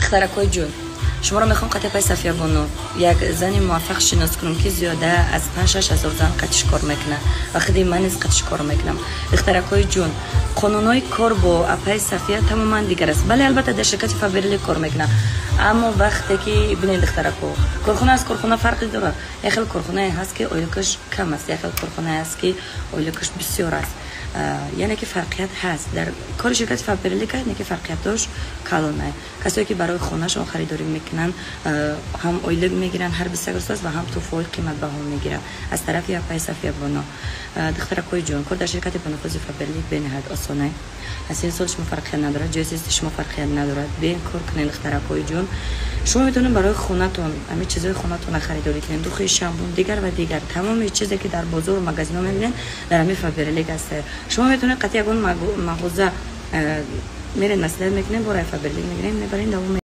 دخترکای جون، شما را میخوام قطع پای صفیه بانو یک زن موفق شناس کنم که زیاده از 5-6 هزار زن قطعش کار میکنه و خیلی من از قطعش کار میکنم. دخترکای جون، قانونای کار با اپای صفیه تماما دیگر است. بله البته در شرکت فابریلی کار میکنه، اما وقتی که ببینید دخترکو کارخانه از کارخانه فرقی داره. یک خیلی کارخانه هست که اویلکش کم است، یک خیلی کارخانه هست که اویلکش بسیار است. یعنی که فرقیت هست در کار شرکت فابریلی که یعنی که فرقیتش کلانه. کسایی که برای خانه شما خریداری میکنن هم اویل میگیرن هر 24 ساعت و هم توفای قیمت بها میگیرن از طرف یا پای صفیه بانو. دخترکوی جون، کار در شرکت بنفوذی فابریلی به نهایت آسانه. از این سالش فرقی نداره، جایزش شما فرقی نداره. بین کار کنین دخترکوی جون. شما میتونید برای خونه‌تون همه چیزای خونه‌تون خریداری کنین، دوخی شامپو دیگر و دیگر تمام چیزی که در بازار و مغازه‌ها میبینین در همین فابریلی هست. شما میتونید قطعا مغازه میرین مصرف میکنین، برای فابریلی میگیرین میبرین دوم